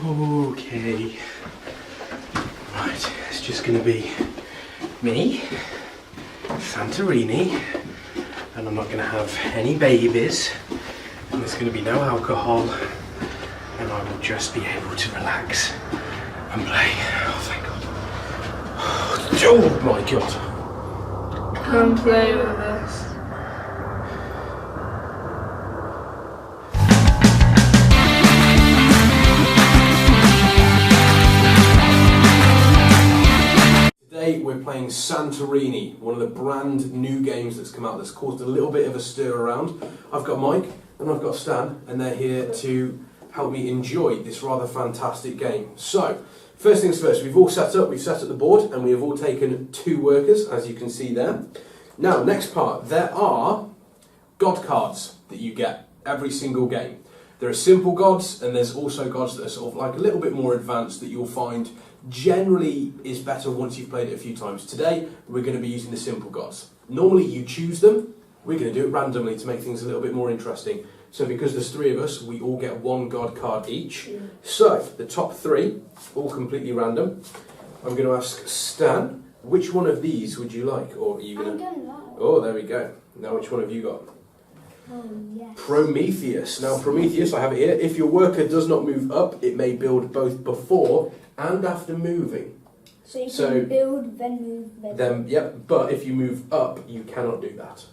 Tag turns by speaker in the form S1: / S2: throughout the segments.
S1: Okay. Right, it's just going to be me, Santorini, and I'm not going to have any babies, and there's going to be no alcohol, and I will just be able to relax and play. Oh, thank God. Oh my God.
S2: Come play with us.
S3: Today we're playing Santorini, one of the brand new games that's come out that's caused a little bit of a stir around. I've got Mike and I've got Stan, and they're here to help me enjoy this rather fantastic game. So, first things first, we've set up the board, and we have all taken 2 workers, as you can see there. Now, next part, there are god cards that you get every single game. There are simple gods, and there's also gods that are sort of like a little bit more advanced that you'll find generally is better once you've played it a few times. Today, we're going to be using the simple gods. Normally you choose them, we're going to do it randomly to make things a little bit more interesting. So because there's 3 of us, we all get 1 god card each. Yeah. So, the top 3, all completely random. I'm going to ask Stan, which one of these would you like? Or are you going to... Oh, there we go. Now which one have you got?
S2: Oh, yes.
S3: Prometheus. Now Prometheus, I have it here. If your worker does not move up, it may build both before and after moving.
S2: So you can build, then move,
S3: then... Yep, but if you move up, you cannot do that.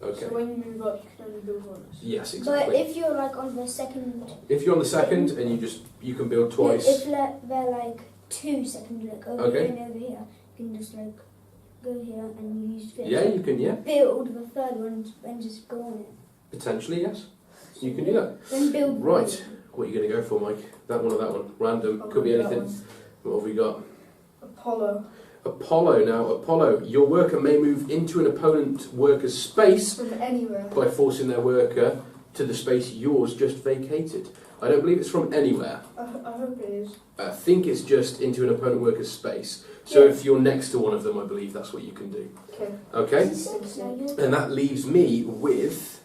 S3: Okay.
S2: So when you move up, you can only build once?
S3: Yes, exactly.
S2: But if you're like on the second...
S3: If you're on the second and you can build twice...
S2: If they're like 2 seconds, like over here and over here, you can just like go here and use this.
S3: Yeah, you can, yeah.
S2: Build the third one and just go on it.
S3: Potentially, yes. You can do that.
S2: Then build...
S3: Right. What are you going to go for, Mike? That one or that one? Random. Could be anything. What have we got?
S2: Apollo.
S3: Apollo. Now, Apollo, your worker may move into an opponent worker's space
S2: from anywhere
S3: by forcing their worker to the space yours just vacated. I don't believe it's from anywhere.
S2: I hope it is.
S3: I think it's just into an opponent worker's space. So if you're next to one of them, I believe that's what you can do. Okay? And that leaves me with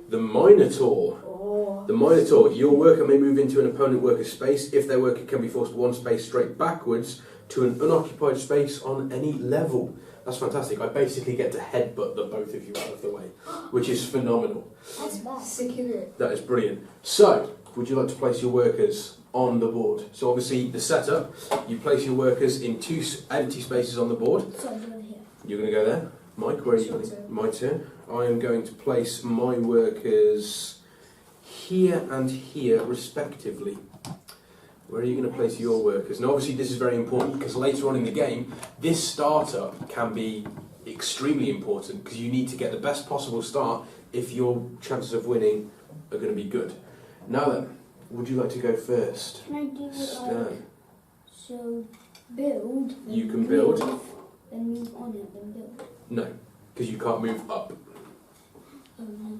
S3: the Minotaur.
S2: Oh.
S3: The Minotaur, your worker may move into an opponent worker's space if their worker can be forced 1 space straight backwards to an unoccupied space on any level. That's fantastic. I basically get to headbutt the both of you out of the way, which is phenomenal.
S2: That's sick, isn't it?
S3: That is brilliant. So, would you like to place your workers on the board? So obviously the setup, you place your workers in 2 empty spaces on the board.
S2: So I'm going here.
S3: You're going to go there. Mike, where are you going? My turn. I am going to place my workers here and here respectively. Where are you going to place your workers? Now obviously this is very important because later on in the game, this startup can be extremely important because you need to get the best possible start if your chances of winning are going to be good. Now then, would you like to go first?
S2: Can I do
S3: Stan.
S2: So build.
S3: You can build.
S2: Then move on it, then build.
S3: No, because you can't move up.
S2: Oh no.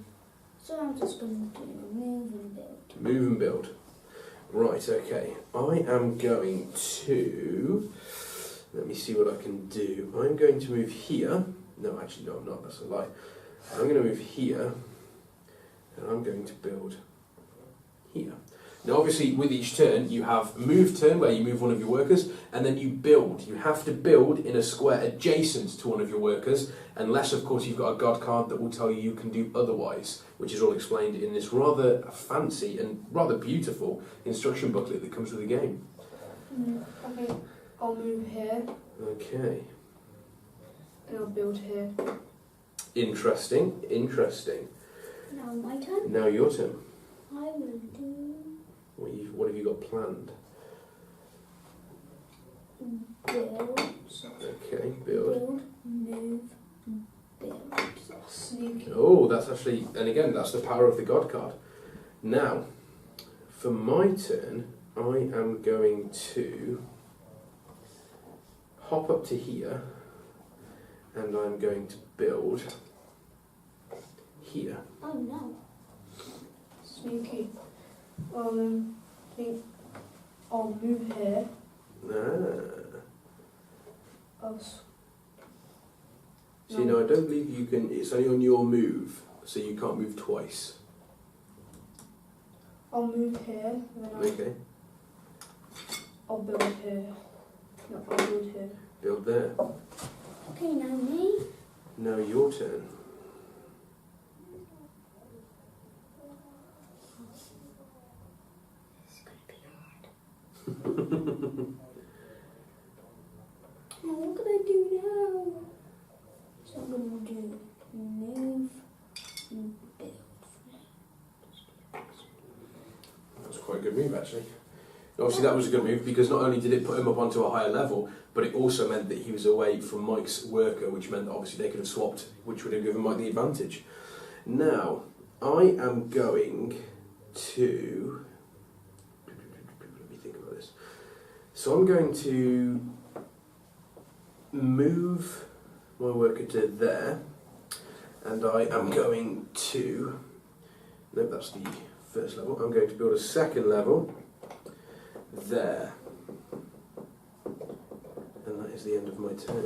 S2: So I'm just going to move and build.
S3: Move and build. Right, okay. I am going to... Let me see what I can do. I'm going to move here. No, actually, no, I'm not. That's a lie. I'm going to move here. And I'm going to build here. Now, obviously, with each turn, you have move turn, where you move one of your workers, and then you build. You have to build in a square adjacent to one of your workers, unless, of course, you've got a god card that will tell you you can do otherwise, which is all explained in this rather fancy and rather beautiful instruction booklet that comes with the game.
S2: Okay, I'll move here.
S3: Okay.
S2: And I'll build here.
S3: Interesting, interesting.
S2: Now my turn?
S3: Now your turn.
S2: I will do...
S3: What have you got planned?
S2: Build.
S3: Okay, build.
S2: Move, build. Sneaky.
S3: Oh, that's actually, and again, that's the power of the god card. Now, for my turn, I am going to hop up to here, and I'm going to build here.
S2: Oh no. Sneaky. I think I'll move here.
S3: See, no, I don't believe you can. It's only on your move, so you can't move twice.
S2: I'll move here.
S3: Okay.
S4: I'll build here. No, I'll build here.
S3: Build there.
S2: Okay, now me.
S3: Now your turn.
S2: It's gonna be hard. Now what can I do now? So I'm gonna do move and build.
S3: That's quite a good move, actually. Obviously, that was a good move because not only did it put him up onto a higher level, but it also meant that he was away from Mike's worker, which meant that obviously they could have swapped, which would have given Mike the advantage. Now, I am going to... Let me think about this. So I'm going to move my worker to there, and I am going to... Nope, that's the first level. I'm going to build a second level there. And that is the end of my turn.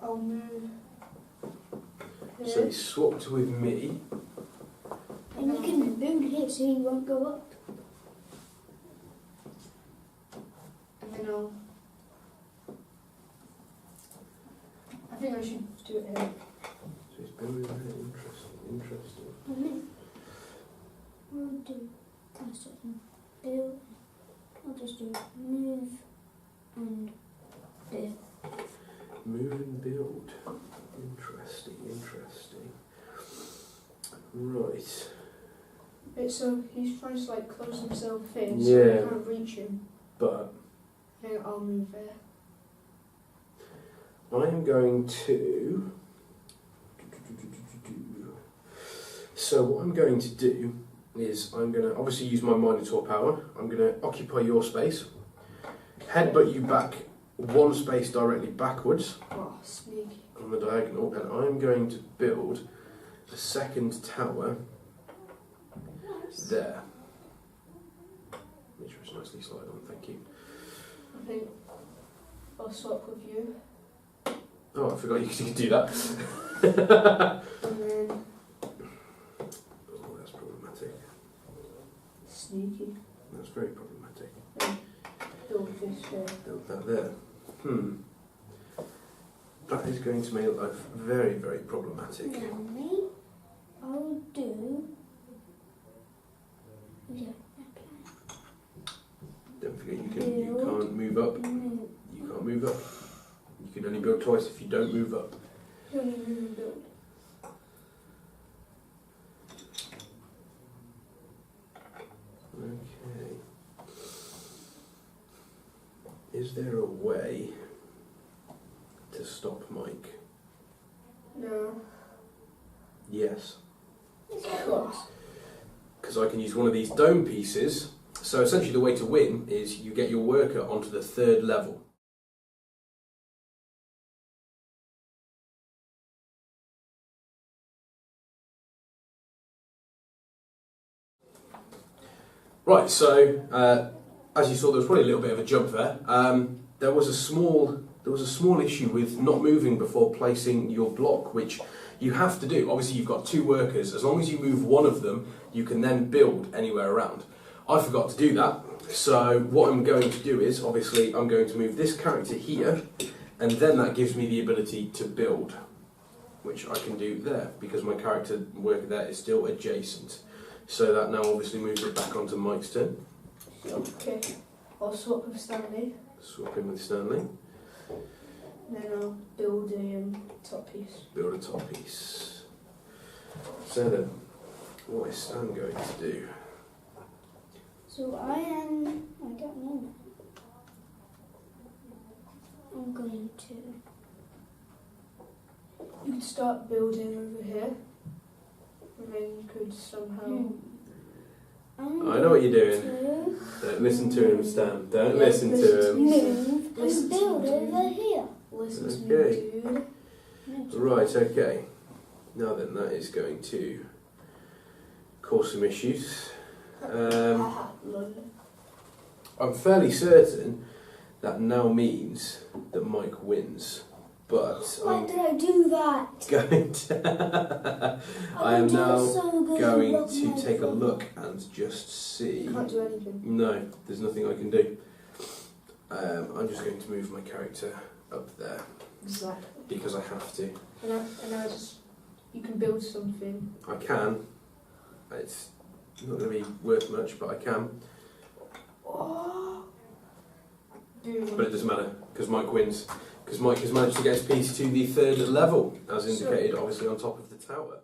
S4: I'll move here.
S3: So he swapped with me.
S2: And you can build here so you won't go up.
S4: And then I think I should do it here.
S3: So he's building there. Interesting.
S2: And then we'll do test it and build. I'll just do move and build.
S3: Move and build. Interesting. Right.
S4: So he's trying to like close himself in, so
S3: Yeah.
S4: you can't reach him.
S3: But
S4: I think I'll move there.
S3: I am going to... So what I'm going to do is I'm going to obviously use my Minotaur power. I'm going to occupy your space, headbutt you back one space directly backwards
S4: Oh, sneaky.
S3: on the diagonal, and I'm going to build a second tower there. Make sure it's nicely slide on, thank you.
S4: I think I'll swap with you.
S3: Oh, I forgot you could do that.
S4: And then
S3: Oh, that's problematic.
S4: sneaky.
S3: That's very problematic.
S4: Build this here.
S3: Build that there. That is going to make life very, very problematic.
S2: Now me, I'll do. Yeah,
S3: Don't forget you can't move up.
S2: move.
S3: You can't move up. You can only build twice if you don't move up.
S4: Don't even build.
S3: Okay. Is there a way to stop Mike?
S4: No.
S3: Yes.
S4: Of course.
S3: Because I can use one of these dome pieces. So essentially the way to win is you get your worker onto the third level. Right, so as you saw, there was probably a little bit of a jump there. There was a small issue with not moving before placing your block, which you have to do. Obviously, you've got two workers. As long as you move one of them, you can then build anywhere around. I forgot to do that, so what I'm going to do is, obviously, I'm going to move this character here, and then that gives me the ability to build, which I can do there, because my character worker there is still adjacent. So that now obviously moves it back onto Mike's turn.
S4: Okay. I'll swap with Stanley.
S3: Swap in with Stanley.
S4: Then I'll build a top piece.
S3: Build a top piece. So then, what is Stan going to do?
S2: So I don't know. I'm going to.
S4: You could start building over here. And then you could somehow...
S3: I know what you're doing. Don't listen to him, Stan. Don't listen to him.
S2: Move
S4: Listen
S2: and
S4: to
S2: build
S4: me.
S2: over here.
S4: Listen to
S3: Okay.
S4: me, dude.
S3: Right, okay. Now then, that is going to cause some issues.
S4: Lol.
S3: I'm fairly certain that now means that Mike wins. but
S2: Why
S3: I'm
S2: did I do that?
S3: going to. I am now going to take a look and just see.
S4: You can't do anything.
S3: No, there's nothing I can do. I'm just going to move my character up there
S4: Exactly.
S3: because I have to.
S4: And I just, you can build something.
S3: I can. It's not going to be worth much, but I can.
S4: Oh.
S3: But it doesn't matter because Mike wins. Because Mike has managed to get his piece to the 3rd level, as indicated, obviously on top of the tower.